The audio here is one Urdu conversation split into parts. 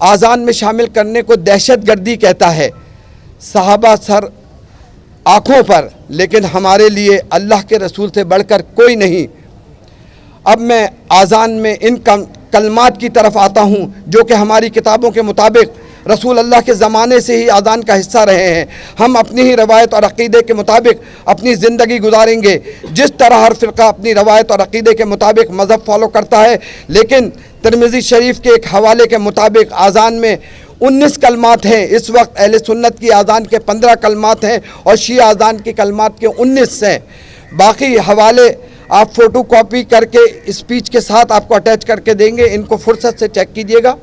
آذان میں شامل کرنے کو دہشت گردی کہتا ہے، صحابہ سر آنکھوں پر، لیکن ہمارے لیے اللہ کے رسول سے بڑھ کر کوئی نہیں۔ اب میں آذان میں ان کلمات کی طرف آتا ہوں جو کہ ہماری کتابوں کے مطابق رسول اللہ کے زمانے سے ہی آذان کا حصہ رہے ہیں۔ ہم اپنی ہی روایت اور عقیدے کے مطابق اپنی زندگی گزاریں گے، جس طرح ہر فرقہ اپنی روایت اور عقیدے کے مطابق مذہب فالو کرتا ہے، لیکن ترمذی شریف کے ایک حوالے کے مطابق آذان میں 19 کلمات ہیں۔ اس وقت اہل سنت کی آذان کے 15 کلمات ہیں اور شیعہ آذان کی کلمات کے 19 ہیں۔ باقی حوالے آپ فوٹو کاپی کر کے اسپیچ کے ساتھ آپ کو اٹیچ کر کے دیں گے، ان کو فرصت سے چیک کیجئے گا۔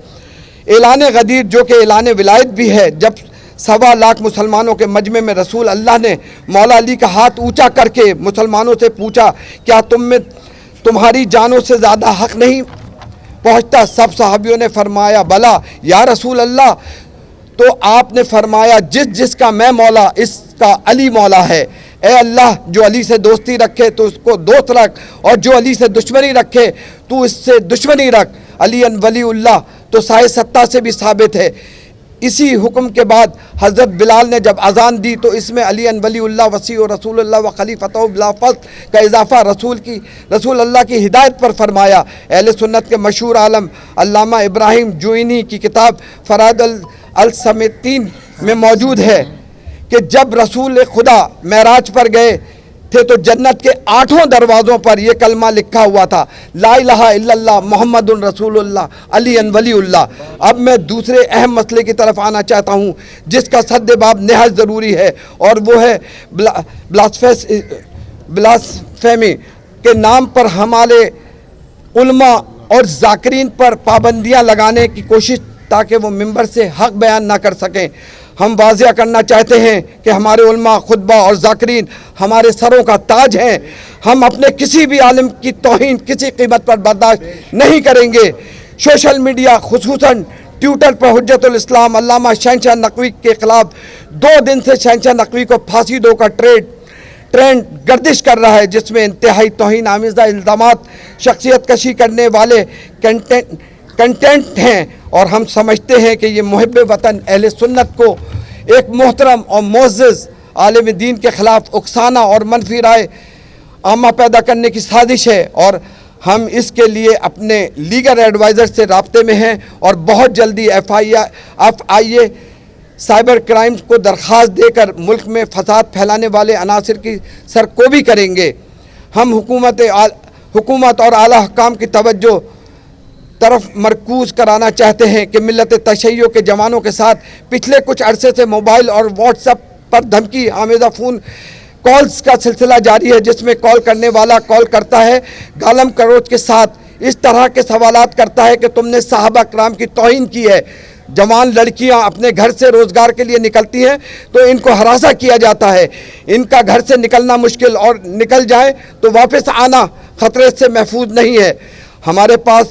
اعلان غدیر جو کہ اعلان ولایت بھی ہے، جب 1.25 لاکھ مسلمانوں کے مجمع میں رسول اللہ نے مولا علی کا ہاتھ اونچا کر کے مسلمانوں سے پوچھا، کیا تم میں تمہاری جانوں سے زیادہ حق نہیں پہنچتا؟ سب صحابیوں نے فرمایا بلا یا رسول اللہ۔ تو آپ نے فرمایا جس کا میں مولا، اس کا علی مولا ہے۔ اے اللہ، جو علی سے دوستی رکھے تو اس کو دوست رکھ، اور جو علی سے دشمنی رکھے تو اس سے دشمنی رکھ۔ علی ولی اللہ تو سائے ستہ سے بھی ثابت ہے۔ اسی حکم کے بعد حضرت بلال نے جب اذان دی تو اس میں علی ولی اللہ وسیع و رسول اللہ و خلیفتہ بلا فصل کا اضافہ رسول اللہ کی ہدایت پر فرمایا۔ اہل سنت کے مشہور عالم علامہ ابراہیم جوینی کی کتاب فرائض الصمتین میں موجود ہے کہ جب رسول خدا معراج پر گئے تھے تو جنت کے 8 دروازوں پر یہ کلمہ لکھا ہوا تھا، لا الہ الا اللہ محمد رسول اللہ علی ولی اللہ۔ اب میں دوسرے اہم مسئلے کی طرف آنا چاہتا ہوں جس کا سد باب نہایت ضروری ہے، اور وہ ہے بلاسفیمی کے نام پر ہمارے علماء اور ذاکرین پر پابندیاں لگانے کی کوشش تاکہ وہ منبر سے حق بیان نہ کر سکیں۔ ہم واضح کرنا چاہتے ہیں کہ ہمارے علماء، خطبہ اور ذاکرین ہمارے سروں کا تاج ہیں۔ ہم اپنے کسی بھی عالم کی توہین کسی قیمت پر برداشت نہیں کریں گے۔ سوشل میڈیا خصوصاً ٹویٹر پر حجت الاسلام علامہ شہنشاہ نقوی کے خلاف 2 دن سے شہنشاہ نقوی کو پھانسی دو کا ٹرینڈ گردش کر رہا ہے، جس میں انتہائی توہین آمیزہ الزامات، شخصیت کشی کرنے والے کنٹینٹ ہیں، اور ہم سمجھتے ہیں کہ یہ محب وطن اہل سنت کو ایک محترم اور معزز عالم دین کے خلاف اکسانا اور منفی رائے عامہ پیدا کرنے کی سازش ہے، اور ہم اس کے لیے اپنے لیگل ایڈوائزر سے رابطے میں ہیں اور بہت جلدی FIA سائبر کرائم کو درخواست دے کر ملک میں فساد پھیلانے والے عناصر کی سرکوبی کریں گے۔ ہم حکومت اور اعلیٰ حکام کی توجہ طرف مرکوز کرانا چاہتے ہیں کہ ملت تشیع کے جوانوں کے ساتھ پچھلے کچھ عرصے سے موبائل اور واٹس ایپ پر دھمکی آمیزہ فون کالز کا سلسلہ جاری ہے، جس میں کال کرنے والا کال کرتا ہے گالم گلوچ کے ساتھ، اس طرح کے سوالات کرتا ہے کہ تم نے صحابہ کرام کی توہین کی ہے۔ جوان لڑکیاں اپنے گھر سے روزگار کے لیے نکلتی ہیں تو ان کو ہراساں کیا جاتا ہے، ان کا گھر سے نکلنا مشکل، اور نکل جائیں تو واپس آنا خطرے سے محفوظ نہیں ہے۔ ہمارے پاس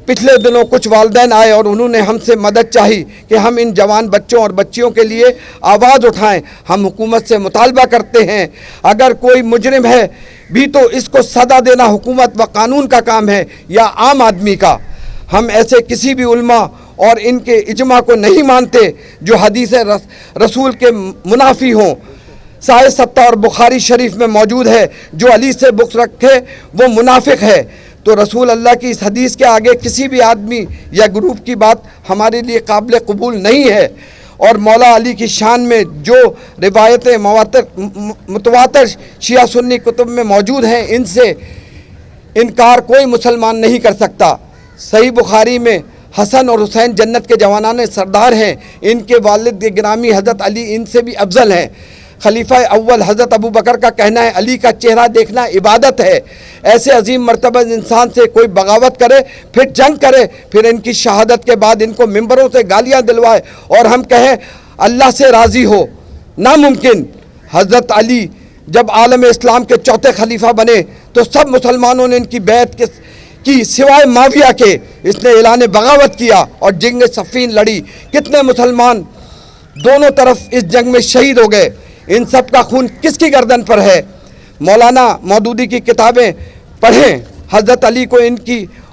پچھلے دنوں کچھ والدین آئے اور انہوں نے ہم سے مدد چاہی کہ ہم ان جوان بچوں اور بچیوں کے لیے آواز اٹھائیں۔ ہم حکومت سے مطالبہ کرتے ہیں اگر کوئی مجرم ہے بھی تو اس کو سزا دینا حکومت و قانون کا کام ہے یا عام آدمی کا۔ ہم ایسے کسی بھی علماء اور ان کے اجماع کو نہیں مانتے جو حدیث رسول کے منافی ہوں۔ سائے ستہ اور بخاری شریف میں موجود ہے، جو علی سے بغض رکھے وہ منافق ہے۔ تو رسول اللہ کی اس حدیث کے آگے کسی بھی آدمی یا گروپ کی بات ہمارے لیے قابل قبول نہیں ہے، اور مولا علی کی شان میں جو روایتیں متواتر شیعہ سنی کتب میں موجود ہیں ان سے انکار کوئی مسلمان نہیں کر سکتا۔ صحیح بخاری میں حسن اور حسین جنت کے جوانان سردار ہیں، ان کے والد گرامی حضرت علی ان سے بھی افضل ہیں۔ خلیفہ اول حضرت ابو بکر کا کہنا ہے علی کا چہرہ دیکھنا عبادت ہے۔ ایسے عظیم مرتبہ انسان سے کوئی بغاوت کرے، پھر جنگ کرے، پھر ان کی شہادت کے بعد ان کو ممبروں سے گالیاں دلوائے اور ہم کہیں اللہ سے راضی ہو، ناممکن۔ حضرت علی جب عالم اسلام کے چوتھے خلیفہ بنے تو سب مسلمانوں نے ان کی بیعت کی سوائے معاویہ کے۔ اس نے اعلان بغاوت کیا اور جنگ صفین لڑی۔ کتنے مسلمان دونوں طرف اس جنگ میں شہید ہو گئے، ان سب کا خون کس کی گردن پر ہے؟ مولانا مودودی کی کتابیں پڑھیں، حضرت علی کو ان کی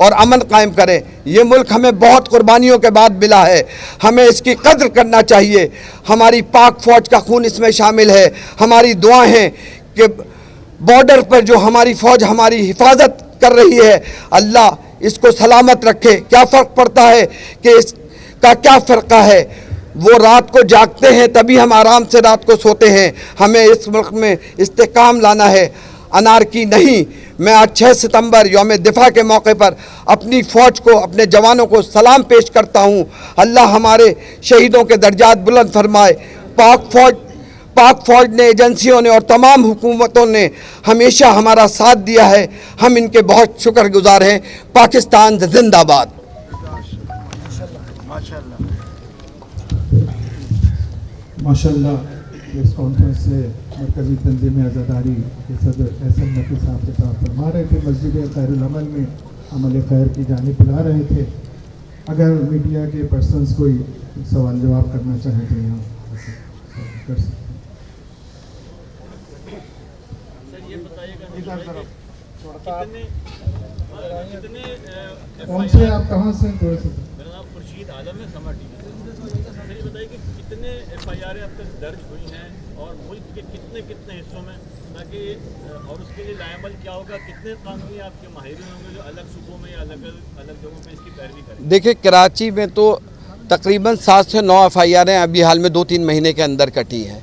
اور امن قائم کریں۔ یہ ملک ہمیں بہت قربانیوں کے بعد ملا ہے، ہمیں اس کی قدر کرنا چاہیے۔ ہماری پاک فوج کا خون اس میں شامل ہے۔ ہماری دعائیں ہیں کہ بارڈر پر جو ہماری فوج ہماری حفاظت کر رہی ہے، اللہ اس کو سلامت رکھے۔ کیا فرق پڑتا ہے کہ اس کا کیا فرقہ ہے؟ وہ رات کو جاگتے ہیں تبھی ہم آرام سے رات کو سوتے ہیں۔ ہمیں اس ملک میں استحکام لانا ہے، انارکی نہیں۔ میں آج 6 ستمبر یوم دفاع کے موقع پر اپنی فوج کو، اپنے جوانوں کو سلام پیش کرتا ہوں۔ اللہ ہمارے شہیدوں کے درجات بلند فرمائے۔ پاک فوج نے، ایجنسیوں نے اور تمام حکومتوں نے ہمیشہ ہمارا ساتھ دیا ہے، ہم ان کے بہت شکر گزار ہیں۔ پاکستان زندہ باد۔ ماشاءاللہ اس کانفرنس سے مرکزی تنظیم عزاداری کے صدر احسن نقوی صاحب سے طرف فرما رہے تھے، مسجد خیر العمل میں عمل خیر کی جانب بلا رہے تھے۔ اگر میڈیا کے پرسنز کوئی سوال جواب کرنا چاہیں تو یہاں کر سکتے ہیں۔ کون سے آپ کہاں سے؟ میرا نام خورشید عالم ہے، سما ٹی وی سے۔ سر یہ بتائیے کہ کتنے ایف آئی آریں اب تک درج ہوئی ہیں اور ملک کے کتنے حصوں میں، تاکہ اور اس کے لیے لائعمل کیا ہوگا، کتنے قانونی آپ کے ماہرین ہوں گے جو الگ صوبوں میں یا الگ جگہوں پہ اس کی پیروی کریں؟ دیکھیں، کراچی میں تو تقریباً 7 سے 9 ایف آئی آریں ابھی حال میں 2-3 مہینے کے اندر کٹی ہیں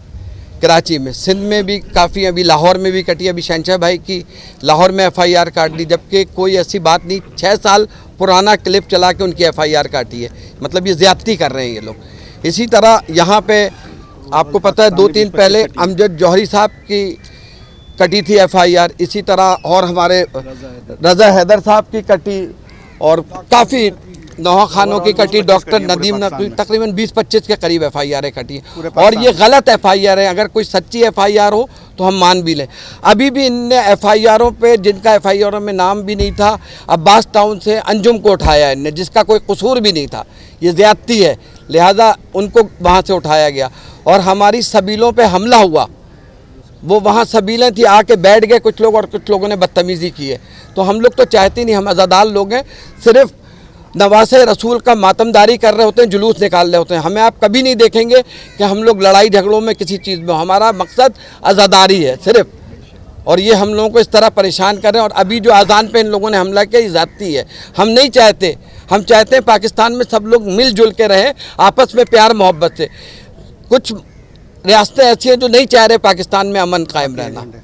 کراچی میں۔ سندھ میں بھی کافی، ابھی لاہور میں بھی کٹی۔ ابھی شہنشاہ بھائی کی لاہور میں ایف آئی آر کاٹ دی، جبکہ کوئی ایسی بات نہیں، 6 سال پرانا کلپ چلا کے ان کی ایف آئی آر کاٹی ہے۔ مطلب یہ زیادتی کر رہے ہیں یہ لوگ۔ اسی طرح یہاں پہ آپ کو پتہ ہے 2-3 پہلے امجد جوہری صاحب کی کٹی تھی ایف آئی آر، اسی طرح اور ہمارے رضا حیدر صاحب کی کٹی، اور کافی نوحہ خانوں کی کٹی، ڈاکٹر ندیم نقوی، تقریباً 20-25 کے قریب ایف آئی آریں کٹی ہیں، اور یہ غلط ایف آئی آر ہیں۔ اگر کوئی سچی ایف آئی آر ہو تو ہم مان بھی لیں۔ ابھی بھی ان نے ایف آئی آروں پہ، جن کا ایف آئی آروں میں نام بھی نہیں تھا، عباس ٹاؤن سے انجم کو اٹھایا ان نے، جس کا کوئی قصور بھی نہیں تھا۔ یہ زیادتی ہے، لہٰذا ان کو وہاں سے اٹھایا گیا۔ اور ہماری سبیلوں پہ حملہ ہوا، وہ وہاں سبیلیں تھی، آ کے بیٹھ گئے کچھ لوگ، اور کچھ لوگوں نے بدتمیزی کی ہے۔ تو ہم لوگ تو چاہتے نہیں، ہم عزادار لوگ ہیں، صرف نواسے رسول کا ماتمداری کر رہے ہوتے ہیں، جلوس نکال رہے ہوتے ہیں۔ ہمیں آپ کبھی نہیں دیکھیں گے کہ ہم لوگ لڑائی جھگڑوں میں کسی چیز میں، ہمارا مقصد عزاداری ہے صرف۔ اور یہ ہم لوگوں کو اس طرح پریشان کر رہے ہیں، اور ابھی جو اذان پہ ان لوگوں نے حملہ کیا، یہ زیادتی ہے۔ ہم نہیں چاہتے، ہم چاہتے ہیں پاکستان میں سب لوگ مل جل کے رہیں، آپس میں پیار محبت سے۔ کچھ ریاستیں ایسی ہیں جو نہیں چاہ رہے پاکستان میں امن قائم رہنا۔ جو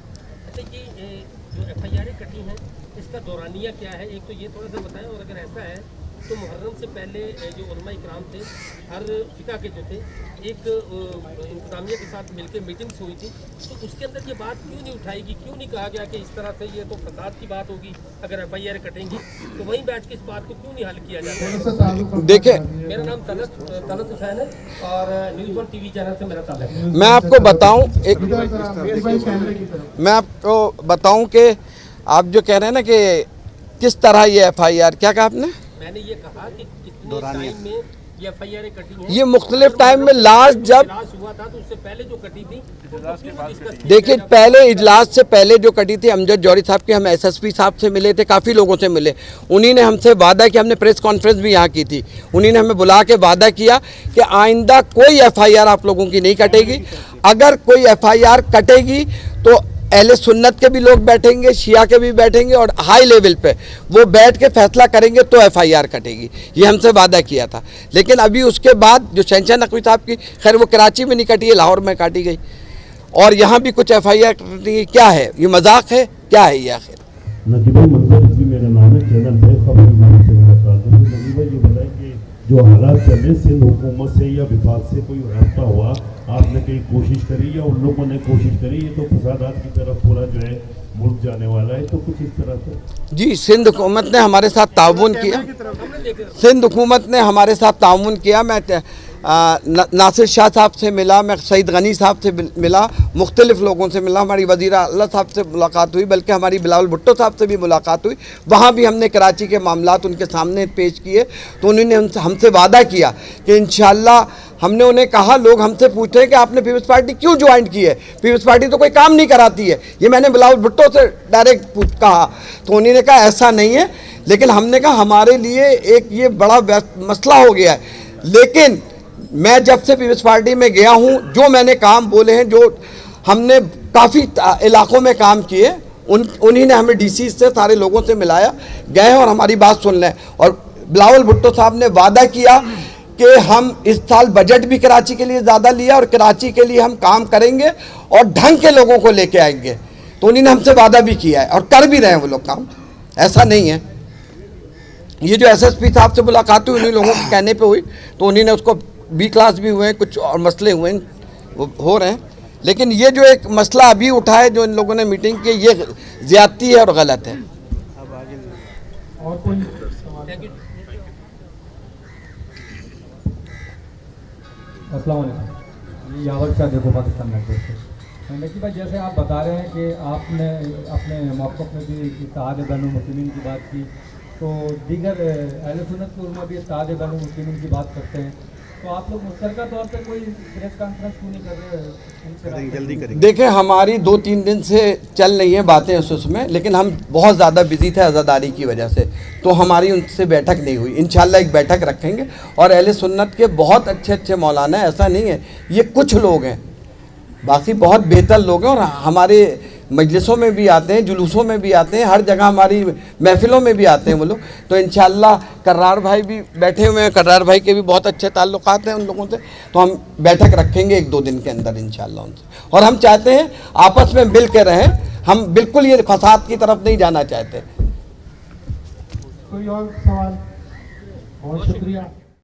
ایف آئی آریں کٹی ہیں، اس کا دورانیہ کیا ہے؟ ایک تو یہ تھوڑا سا بتائیں، اور اگر ایسا ہے تو محرم سے پہلے جو علماء اکرام تھے، ہر فقہ کے جو تھے، ایک انتظامیہ کے ساتھ مل کے میٹنگس ہوئی تھی، تو اس کے اندر یہ بات کیوں نہیں اٹھائی گی، کیوں نہیں کہا گیا کہ اس طرح سے یہ تو فساد کی بات ہوگی اگر ایف آئی آر کٹیں گی، تو وہیں بیٹھ کے اس بات کو کیوں نہیں حل کیا جاتا؟ دیکھیں، میرا نام طلعت حسین ہے اور نیوز 1 ٹی وی چینل سے میرا تعلق ہے۔ میں آپ کو بتاؤں کہ آپ جو کہہ رہے ہیں نا کہ کس طرح یہ ایف آئی آر، کیا کہا آپ نے؟ میں نے یہ کہا کہ کتنے ٹائم میں یہ ایف آئی آریں کٹی ہیں؟ یہ مختلف ٹائم میں، لاسٹ جب اجلاس ہوا تھا تو اس سے پہلے جو کٹی تھی، دیکھیں، پہلے اجلاس سے پہلے جو کٹی تھی، امجد جوہری صاحب کے، ہم ایس ایس پی صاحب سے ملے تھے، کافی لوگوں سے ملے، انہی نے ہم سے وعدہ کیا، ہم نے پریس کانفرنس بھی یہاں کی تھی، انہی نے ہمیں بلا کے وعدہ کیا کہ آئندہ کوئی ایف آئی آر آپ لوگوں کی نہیں کٹے گی۔ اگر کوئی ایف آئی آر کٹے گی تو اہل سنت کے بھی لوگ بیٹھیں گے، شیعہ کے بھی بیٹھیں گے، اور ہائی لیول پہ وہ بیٹھ کے فیصلہ کریں گے تو ایف آئی آر کٹے گی۔ یہ ہم سے وعدہ کیا تھا۔ لیکن ابھی اس کے بعد جو شہنشاہ نقوی صاحب کی، خیر وہ کراچی میں نہیں کٹی ہے، لاہور میں کاٹی گئی، اور یہاں بھی کچھ ایف آئی آر کٹی گئی۔ کیا ہے یہ، مذاق ہے؟ کیا ہے یہ آخر؟ نقیب بھائی، منظر بھی میرا نام ہے، چینل پہ خبر سے میرا تعلق ہے۔ نقیب بھائی یہ بتائیں کہ جو حالات چل رہے، سندھ حکومت سے یا وفاق سے کوئی رابطہ ہوا، آپ نے کہیں کوشش کری یا ان لوگوں نے کوشش کری؟ یہ تو فسادات کی طرف پورا جو ہے ملک جانے والا ہے، تو کچھ اس طرح سے؟ جی، سندھ حکومت نے ہمارے ساتھ تعاون کیا، سندھ حکومت نے ہمارے ساتھ تعاون کیا۔ میں ناصر شاہ صاحب سے ملا، میں سعید غنی صاحب سے ملا، مختلف لوگوں سے ملا، ہماری وزیر اعلیٰ صاحب سے ملاقات ہوئی، بلکہ ہماری بلاول بھٹو صاحب سے بھی ملاقات ہوئی۔ وہاں بھی ہم نے کراچی کے معاملات ان کے سامنے پیش کیے، تو انہوں نے ہم سے وعدہ کیا کہ انشاءاللہ، ہم نے انہیں کہا، لوگ ہم سے پوچھ رہے ہیں کہ آپ نے پیپلز پارٹی کیوں جوائن کی ہے، پیپلز پارٹی تو کوئی کام نہیں کراتی ہے، یہ میں نے بلاول بھٹو سے ڈائریکٹ کہا، تو انہوں نے کہا ایسا نہیں ہے، لیکن ہم نے کہا ہمارے لیے ایک یہ بڑا مسئلہ ہو گیا ہے. لیکن میں جب سے پیپلز پارٹی میں گیا ہوں, جو میں نے کام بولے ہیں, جو ہم نے کافی علاقوں میں کام کیے, انہی نے ہمیں ڈی سی سے سارے لوگوں سے ملایا, گئے ہیں اور ہماری بات سن لیں. اور بلاول بھٹو صاحب نے وعدہ کیا کہ ہم اس سال بجٹ بھی کراچی کے لیے زیادہ لیا اور کراچی کے لیے ہم کام کریں گے اور ڈھنگ کے لوگوں کو لے کے آئیں گے. تو انہی نے ہم سے وعدہ بھی کیا ہے اور کر بھی رہے ہیں وہ لوگ کام, ایسا نہیں ہے. یہ جو ایس ایس پی صاحب سے ملاقات ہوئی انہی لوگوں کے کہنے پہ ہوئی, تو انہی نے اس کو بی کلاس بھی ہوئے ہیں, کچھ اور مسئلے ہوئے ہیں, وہ ہو رہے ہیں. لیکن یہ جو ایک مسئلہ ابھی اٹھا ہے جو ان لوگوں نے میٹنگ کی, یہ زیادتی ہے اور غلط ہے. اور کوئی سوال؟ السلام علیکم, یہ یاور شاہ دیکھو پاکستان نیٹ ورک سے. نقی بھائی, جیسے آپ بتا رہے ہیں کہ آپ نے اپنے موقف میں بھی اتحاد بین المسلمین کی بات کی, تو دیگر اہل سنت کے علماء بھی اتحاد بین المسلمین کی بات کرتے ہیں, تو آپ لوگ مشترکہ طور پہ کوئی پریس کانفرنس کیوں نہیں کر رہے؟ جلدی کریں. دیکھیں ہماری 2-3 دن سے چل رہی ہیں باتیں اس میں, لیکن ہم بہت زیادہ بزی تھے عزاداری کی وجہ سے, تو ہماری ان سے بیٹھک نہیں ہوئی. انشاءاللہ ایک بیٹھک رکھیں گے. اور اہل سنت کے بہت اچھے مولانا ہیں, ایسا نہیں ہے, یہ کچھ لوگ ہیں, باقی بہت بہتر لوگ ہیں, اور ہمارے مجلسوں میں بھی آتے ہیں, جلوسوں میں بھی آتے ہیں, ہر جگہ ہماری محفلوں میں بھی آتے ہیں وہ لوگ. تو انشاءاللہ کرار بھائی بھی بیٹھے ہوئے ہیں, کرار بھائی کے بھی بہت اچھے تعلقات ہیں ان لوگوں سے, تو ہم بیٹھک رکھیں گے 1-2 دن کے اندر انشاءاللہ ان سے. اور ہم چاہتے ہیں آپس میں مل کے رہیں, ہم بالکل یہ فساد کی طرف نہیں جانا چاہتے. کوئی اور سوال؟ بہت شکریہ.